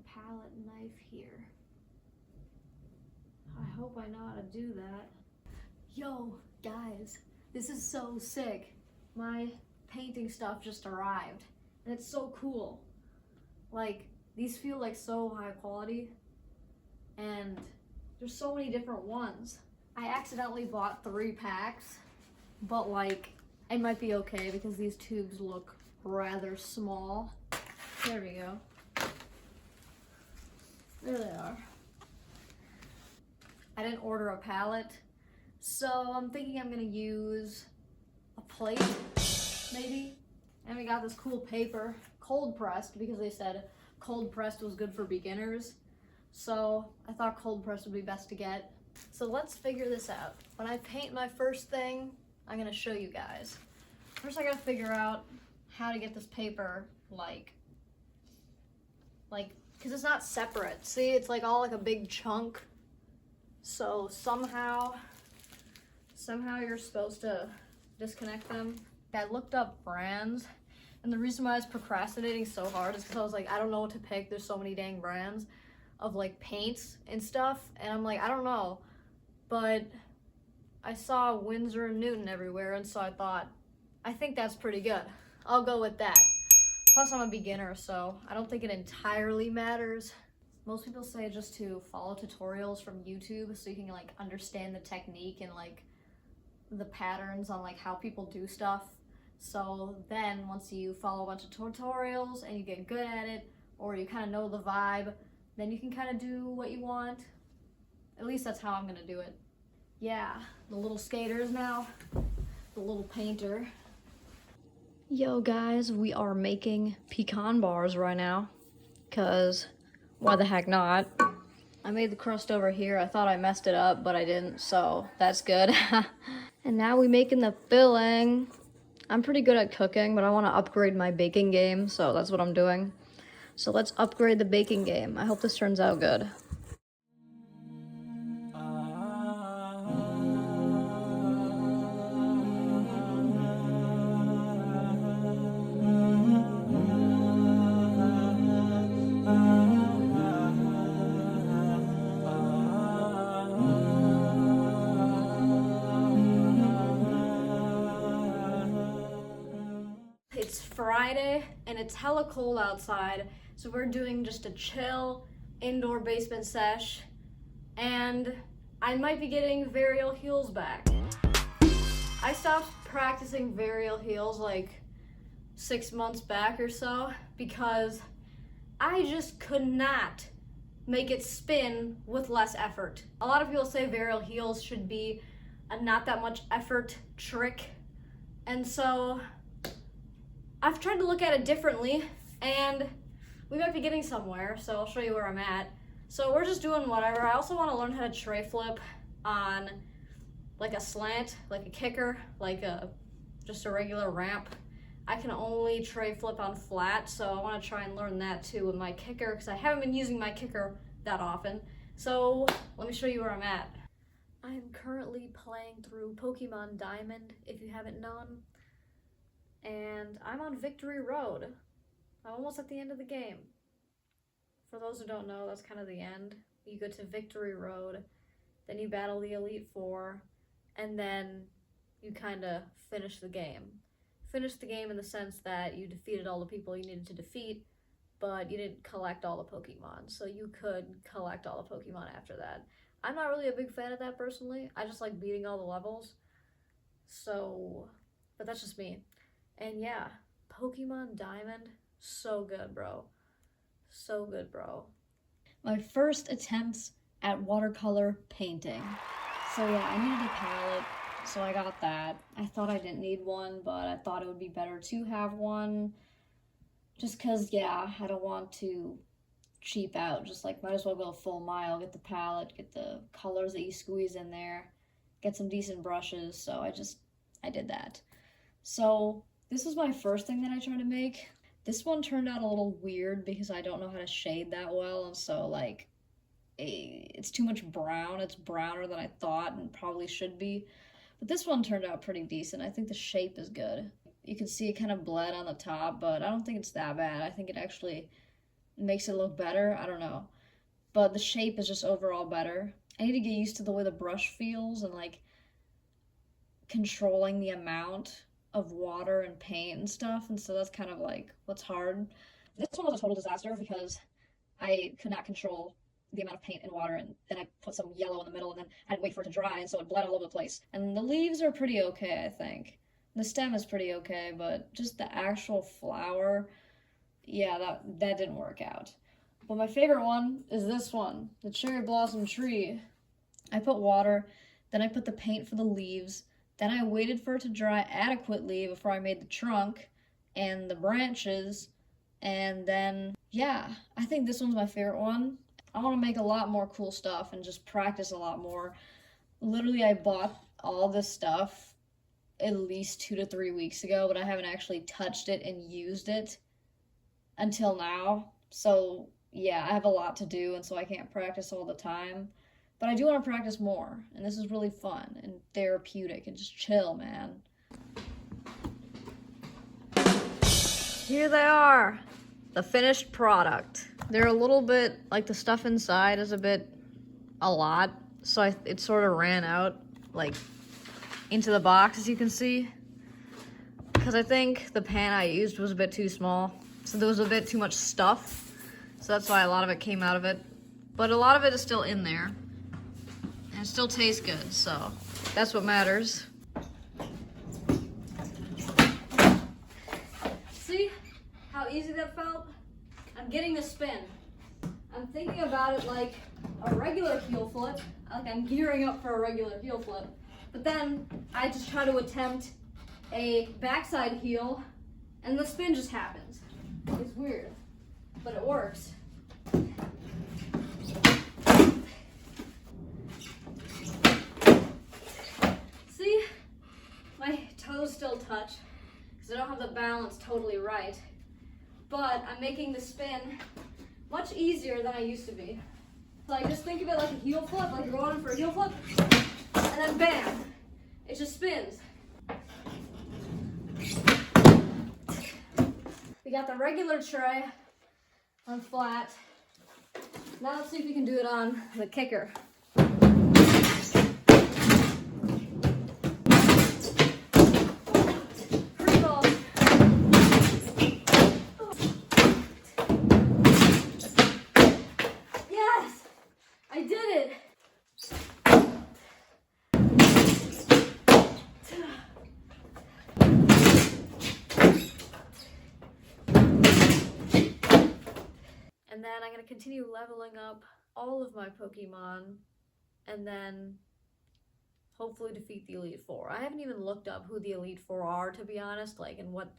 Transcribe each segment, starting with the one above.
palette knife here. I hope I know how to do that. Yo, guys, this is so sick. My painting stuff just arrived, and it's so cool. Like, these feel like so high quality, and there's so many different ones. I accidentally bought 3 packs, but like, it might be okay because these tubes look rather small. There we go. There they are. I didn't order a palette, so I'm thinking I'm gonna use a plate, maybe. And we got this cool paper, cold pressed, because they said cold pressed was good for beginners. So I thought cold pressed would be best to get. So let's figure this out. When I paint my first thing, I'm gonna show you guys. First I gotta figure out how to get this paper like, cause it's not separate. See, it's like all like a big chunk. So somehow you're supposed to disconnect them. I looked up brands, and the reason why I was procrastinating so hard is because I was like, I don't know what to pick. There's so many dang brands of like paints and stuff, and I'm like, I don't know. But I saw Winsor and Newton everywhere, and so I thought, I think that's pretty good. I'll go with that. Plus I'm a beginner, so I don't think it entirely matters. Most people say just to follow tutorials from YouTube so you can like understand the technique and like the patterns on like how people do stuff. So then once you follow a bunch of tutorials and you get good at it, or you kind of know the vibe, then you can kind of do what you want. At least that's how I'm gonna do it. Yeah, the little skaters now, the little painter. Yo guys, we are making pecan bars right now, cause why the heck not? I made the crust over here. I thought I messed it up, but I didn't, so that's good. And now we making the filling. I'm pretty good at cooking, but I want to upgrade my baking game, so that's what I'm doing. So let's upgrade the baking game. I hope this turns out good. It's Friday and it's hella cold outside, so we're doing just a chill indoor basement sesh, and I might be getting varial heels back. I stopped practicing varial heels like 6 months back or so because I just could not make it spin with less effort. A lot of people say varial heels should be a not that much effort trick, and so I've tried to look at it differently, and we might be getting somewhere, so I'll show you where I'm at. So we're just doing whatever. I also want to learn how to tray flip on like a slant, like a kicker, like just a regular ramp. I can only tray flip on flat, so I want to try and learn that too with my kicker, because I haven't been using my kicker that often. So let me show you where I'm at. I'm currently playing through Pokemon Diamond, if you haven't known. And I'm on Victory Road. I'm almost at the end of the game. For those who don't know, that's kind of the end. You go to Victory Road, then you battle the Elite Four, and then you kind of finish the game. Finish the game in the sense that you defeated all the people you needed to defeat, but you didn't collect all the Pokemon, so you could collect all the Pokemon after that. I'm not really a big fan of that personally. I just like beating all the levels. So, but that's just me. And yeah, Pokemon Diamond, so good, bro. So good, bro. My first attempts at watercolor painting. So yeah, I needed a palette, so I got that. I thought I didn't need one, but I thought it would be better to have one. Just cause, yeah, I don't want to cheap out. Just like, might as well go a full mile, get the palette, get the colors that you squeeze in there, get some decent brushes, so I did that. So, this was my first thing that I tried to make. This one turned out a little weird because I don't know how to shade that well, and so like, it's too much brown. It's browner than I thought and probably should be. But this one turned out pretty decent. I think the shape is good. You can see it kind of bled on the top, but I don't think it's that bad. I think it actually makes it look better. I don't know. But the shape is just overall better. I need to get used to the way the brush feels and like controlling the amount of water and paint and stuff. And so that's kind of like what's hard. This one was a total disaster because I could not control the amount of paint and water, and then I put some yellow in the middle, and then I had to wait for it to dry, and so it bled all over the place. And the leaves are pretty okay, I think. The stem is pretty okay, but just the actual flower, yeah, that didn't work out. But my favorite one is this one, the cherry blossom tree. I put water, then I put the paint for the leaves, then I waited for it to dry adequately before I made the trunk and the branches, and then, yeah, I think this one's my favorite one. I want to make a lot more cool stuff and just practice a lot more. Literally, I bought all this stuff at least 2 to 3 weeks ago, but I haven't actually touched it and used it until now. So, yeah, I have a lot to do, and so I can't practice all the time. But I do want to practice more, and this is really fun and therapeutic and just chill, man. Here they are, the finished product. They're a little bit, like the stuff inside is a lot, so it sort of ran out, like, into the box, as you can see. Because I think the pan I used was a bit too small, so there was a bit too much stuff, so that's why a lot of it came out of it. But a lot of it is still in there. And it still tastes good, so that's what matters. See how easy that felt? I'm getting the spin. I'm thinking about it like a regular heel flip, like I'm gearing up for a regular heel flip. But then I just try to attempt a backside heel, and the spin just happens. It's weird, but it works. See, my toes still touch because I don't have the balance totally right. But I'm making the spin much easier than I used to be. Like, just think of it like a heel flip, like you're going for a heel flip, and then bam, it just spins. We got the regular tray on flat. Now let's see if we can do it on the kicker. And then I'm going to continue leveling up all of my Pokemon and then hopefully defeat the Elite Four. I haven't even looked up who the Elite Four are, to be honest, like, and what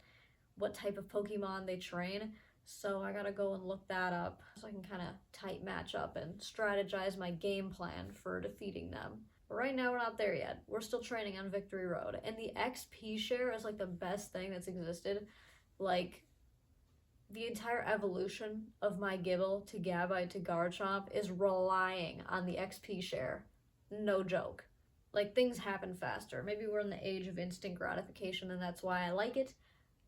type of Pokemon they train. So I gotta go and look that up so I can kind of tight match up and strategize my game plan for defeating them. But right now we're not there yet. We're still training on Victory Road. And the XP share is like the best thing that's existed. Like, the entire evolution of my Gible to Gabite to Garchomp is relying on the XP share. No joke. Like, things happen faster. Maybe we're in the age of instant gratification and that's why I like it.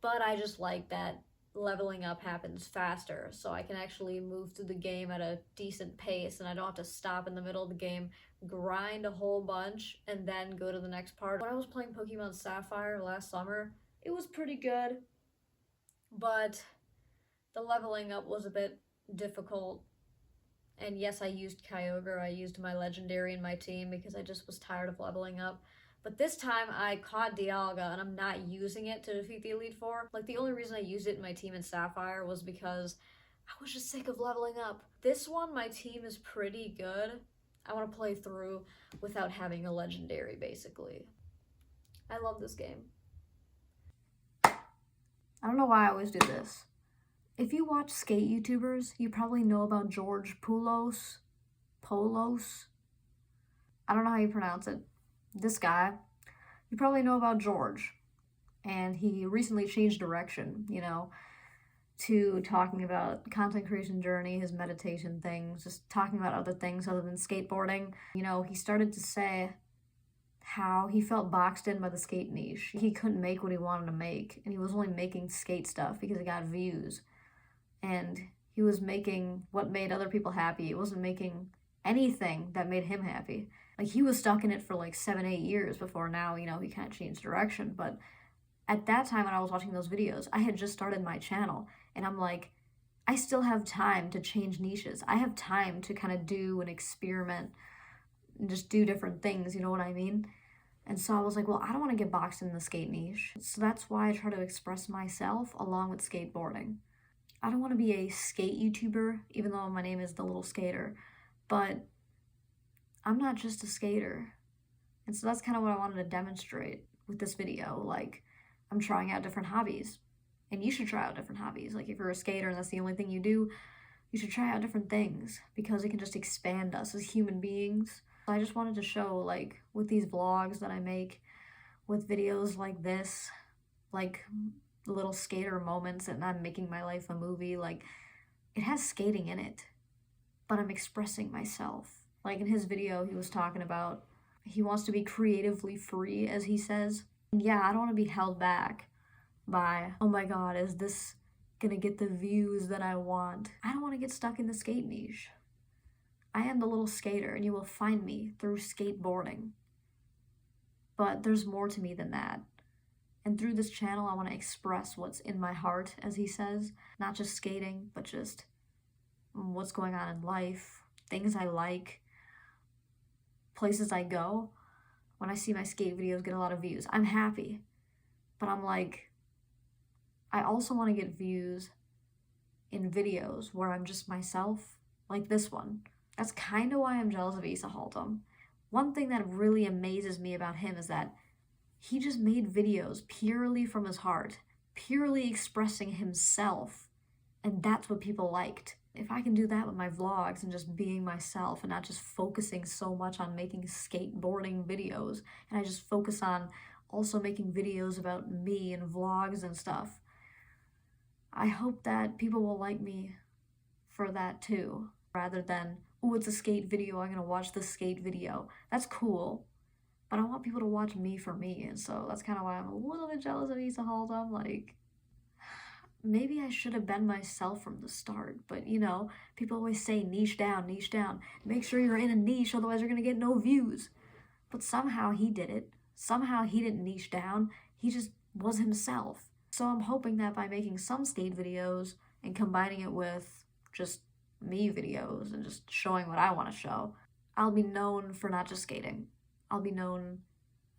But I just like that leveling up happens faster, so I can actually move through the game at a decent pace and I don't have to stop in the middle of the game, grind a whole bunch, and then go to the next part. When I was playing Pokemon Sapphire last summer, it was pretty good, but the leveling up was a bit difficult. And yes, I used Kyogre, I used my legendary in my team because I just was tired of leveling up. But this time I caught Dialga and I'm not using it to defeat the Elite Four. Like, the only reason I used it in my team in Sapphire was because I was just sick of leveling up. This one, my team is pretty good. I want to play through without having a legendary, basically. I love this game. I don't know why I always do this. If you watch skate YouTubers, you probably know about George Poulos. I don't know how you pronounce it. This guy, you probably know about George. And he recently changed direction, to talking about content creation journey, his meditation things, just talking about other things other than skateboarding. He started to say how he felt boxed in by the skate niche. He couldn't make what he wanted to make, and he was only making skate stuff because it got views. And He was making what made other people happy. It wasn't making anything that made him happy. Like, he was stuck in it for like 7-8 years before now, you know, he kind of changed direction. But at that time when I was watching those videos, I had just started my channel, and I'm like, I still have time to change niches. I have time to kind of do an experiment and just do different things, you know what I mean? And so I was like, well, I don't want to get boxed in the skate niche. So that's why I try to express myself along with skateboarding. I don't want to be a skate YouTuber, even though my name is The Little Skater, but I'm not just a skater. And so that's kind of what I wanted to demonstrate with this video. Like, I'm trying out different hobbies, and you should try out different hobbies. Like, if you're a skater and that's the only thing you do, you should try out different things because it can just expand us as human beings. I just wanted to show, like, with these vlogs that I make, with videos like this, like little skater moments, and I'm making my life a movie, like, it has skating in it, but I'm expressing myself. Like, in his video, he was talking about he wants to be creatively free, as he says. And yeah, I don't want to be held back by, oh my god, is this gonna get the views that I want? I don't want to get stuck in the skate niche. I am the little skater, and you will find me through skateboarding. But there's more to me than that. And through this channel, I want to express what's in my heart, as he says. Not just skating, but just what's going on in life, things I like, places I go. When I see my skate videos get a lot of views, I'm happy. But I'm like, I also want to get views in videos where I'm just myself, like this one. That's kind of why I'm jealous of Issa Haltam. One thing that really amazes me about him is that he just made videos purely from his heart, purely expressing himself, and that's what people liked. If I can do that with my vlogs and just being myself and not just focusing so much on making skateboarding videos, and I just focus on also making videos about me and vlogs and stuff, I hope that people will like me for that too, rather than, oh, it's a skate video, I'm gonna watch the skate video. That's cool, but I want people to watch me for me, and so that's kind of why I'm a little bit jealous of Issa Haltam. Like, maybe I should have been myself from the start, but you know, people always say niche down, niche down. Make sure you're in a niche, otherwise you're gonna get no views. But somehow he did it. Somehow he didn't niche down, he just was himself. So I'm hoping that by making some skate videos and combining it with just me videos and just showing what I want to show, I'll be known for not just skating. I'll be known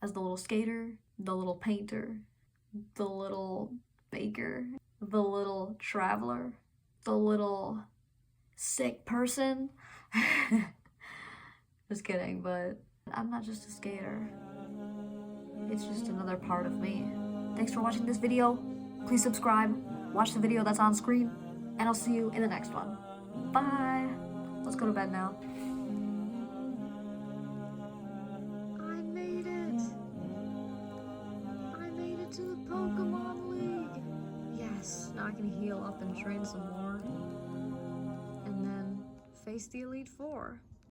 as the little skater, the little painter, the little baker, the little traveler, the little sick person. Just kidding, but I'm not just a skater. It's just another part of me. Thanks for watching this video. Please subscribe, watch the video that's on screen, and I'll see you in the next one. Bye! Let's go to bed now. I made it! I made it to the Pokemon League! Yes, now I can heal up and train some more. And then face the Elite Four.